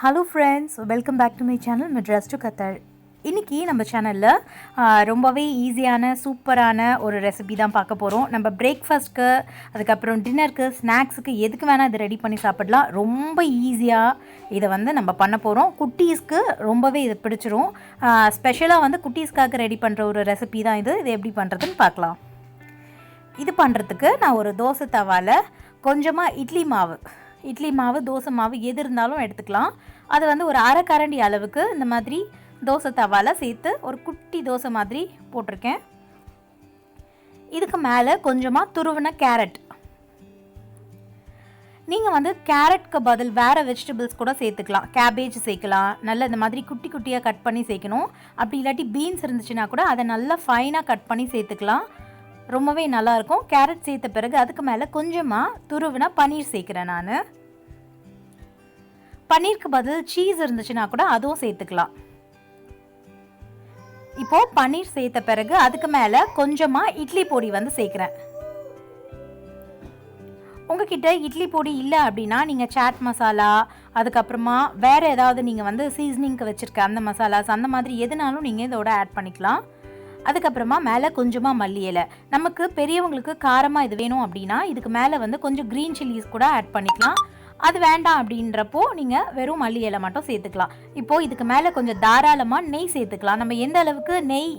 Hello friends, welcome back to my channel Madras to Qatar. இன்னைக்கு நம்ம சேனல்ல ரொம்பவே ஈஸியான சூப்பரான ஒரு ரெசிபி தான் பார்க்க போறோம். நம்ம பிரேக்ஃபாஸ்ட்க்கு அதுக்கு அப்புறம் டின்னருக்கு ஸ்நாக்ஸ்க்கு எதுக்கு வேணா இத ரெடி பண்ணி சாப்பிடலாம். ரொம்ப ஈஸியா இத நம்ம பண்ண போறோம். குட்டீஸ்க்கு ரொம்பவே இது பிடிச்சிரும். ஸ்பெஷலா குட்டீஸ்க்காக ரெடி பண்ற ஒரு ரெசிபி தான் இது. இது எப்படி பண்றதுன்னு பார்க்கலாம். இது பண்றதுக்கு நான் ஒரு தோசை தவால கொஞ்சமா இட்லி மாவு தோசை மாவு எது இருந்தாலும் எடுத்துக்கலாம். அது ஒரு அரை கரண்டி அளவுக்கு இந்த மாதிரி தோசை தவால சேர்த்து ஒரு குட்டி தோசை மாதிரி போட்டிருக்கேன். இதுக்கு மேலே கொஞ்சமா துருவின கேரட், நீங்கள் கேரட்க்கு பதில் வேறு வெஜிடபிள்ஸ் கூட சேர்த்துக்கலாம். கேபேஜ் சேர்க்கலாம். நல்லா இந்த மாதிரி குட்டி குட்டியாக கட் பண்ணி சேர்க்கணும். அப்படி இல்லாட்டி பீன்ஸ் இருந்துச்சுன்னா கூட அதை நல்லா ஃபைனாக கட் பண்ணி சேர்த்துக்கலாம். ரொம்பவே நல்லாயிருக்கும். கேரட் சேர்த்த பிறகு அதுக்கு மேலே கொஞ்சமாக துருவின பன்னீர் சேர்க்குறேன். நான் பன்னீருக்கு பதில் சீஸ் இருந்துச்சுன்னா கூட அதுவும் சேர்த்துக்கலாம். இப்போது பன்னீர் சேர்த்த பிறகு அதுக்கு மேலே கொஞ்சமாக இட்லி பொடி சேர்க்குறேன். உங்ககிட்ட இட்லி பொடி இல்லை அப்படின்னா நீங்கள் சாட் மசாலா, அதுக்கப்புறமா வேறு ஏதாவது நீங்கள் சீசனிங்க்கு வச்சுருக்க அந்த மசாலாஸ் அந்த மாதிரி எதுனாலும் நீங்கள் இதோட ஆட் பண்ணிக்கலாம். அதுக்கப்புறமா மேலே கொஞ்சமாக மல்லி இலை. நமக்கு பெரியவங்களுக்கு காரமாக இது வேணும் அப்படின்னா இதுக்கு மேலே கொஞ்சம் க்ரீன் சில்லிஸ் கூட ஆட் பண்ணிக்கலாம். அது வேண்டாம் அப்படின்றப்போ நீங்கள் வெறும் மல்லி இலை மட்டும் சேர்த்துக்கலாம். இப்போது இதுக்கு மேலே கொஞ்சம் தாராளமாக நெய் சேர்த்துக்கலாம். நம்ம எந்த அளவுக்கு நெய்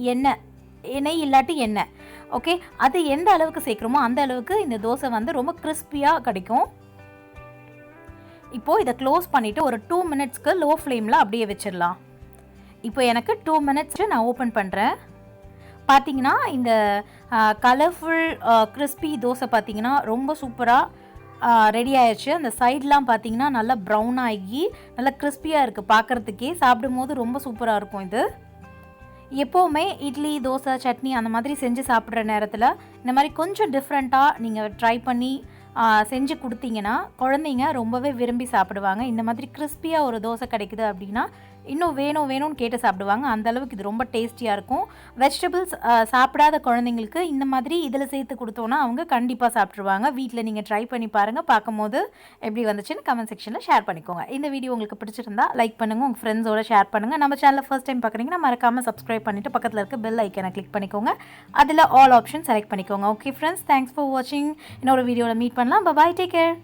இல்லாட்டி எண்ணெய், ஓகே, அது எந்த அளவுக்கு சேர்க்குறோமோ அந்த அளவுக்கு இந்த தோசை ரொம்ப கிறிஸ்பியாக கிடைக்கும். இப்போது இதை க்ளோஸ் பண்ணிவிட்டு ஒரு 2 மினிட்ஸ்க்கு லோ ஃப்ளேமில் அப்படியே வச்சிடலாம். இப்போ எனக்கு 2 மினிட்ஸ் நான் ஓப்பன் பண்ணுறேன். பார்த்தீங்கன்னா இந்த கலர்ஃபுல் கிறிஸ்பி தோசை பார்த்தீங்கன்னா ரொம்ப சூப்பராக ரெடி ஆயிடுச்சு. அந்த சைட்லாம் பார்த்தீங்கன்னா நல்லா ப்ரௌன் ஆகி நல்லா கிறிஸ்பியாக இருக்குது. பார்க்குறதுக்கே சாப்பிடும்போது ரொம்ப சூப்பராக இருக்கும். இது எப்போவுமே இட்லி தோசை சட்னி அந்த மாதிரி செஞ்சு சாப்பிட்ற நேரத்தில் இந்த மாதிரி கொஞ்சம் டிஃப்ரெண்ட்டாக நீங்கள் ட்ரை பண்ணி செஞ்சு கொடுத்தீங்கன்னா குழந்தைங்க ரொம்பவே விரும்பி சாப்பிடுவாங்க. இந்த மாதிரி கிறிஸ்பியாக ஒரு தோசை கிடைக்குது அப்படின்னா இன்னும் வேணும்னு கேட்டு சாப்பிடுவாங்க. அந்த அளவுக்கு இது ரொம்ப டேஸ்டியாக இருக்கும். வெஜிடபிள்ஸ் சாப்பிடாத குழந்தைங்களுக்கு இந்த மாதிரி இதில் சேர்த்து கொடுத்தோன்னா அவங்க கண்டிப்பாக சாப்பிட்ருவாங்க. வீட்டில் நீங்கள் ட்ரை பண்ணி பாருங்கள். பார்க்கும்போது எப்படி வந்துச்சுன்னு கமெண்ட் செக்ஷனில் ஷேர் பண்ணிக்கோங்க. இந்த வீடியோ உங்களுக்கு பிடிச்சிருந்தா லைக் பண்ணுங்கள், உங்கள் ஃப்ரெண்ட்ஸோட ஷேர் பண்ணுங்கள். நம்ம சேனலில் ஃபர்ஸ்ட் டைம் பார்க்குறீங்கன்னா மறக்காமல் சப்ஸ்கிரைப் பண்ணிவிட்டு பக்கத்தில் இருக்க பெல் ஐக்கனை கிளிக் பண்ணிக்கோங்க. அதில் ஆல் ஆப்ஷன் செலக்ட் பண்ணிக்கோங்க. ஓகே ஃப்ரெண்ட்ஸ், தேங்க்ஸ் ஃபார் வாட்சிங். இன்னொரு வீடியோவில் மீட் பண்ணலாம். பாய், டேக் கேர்.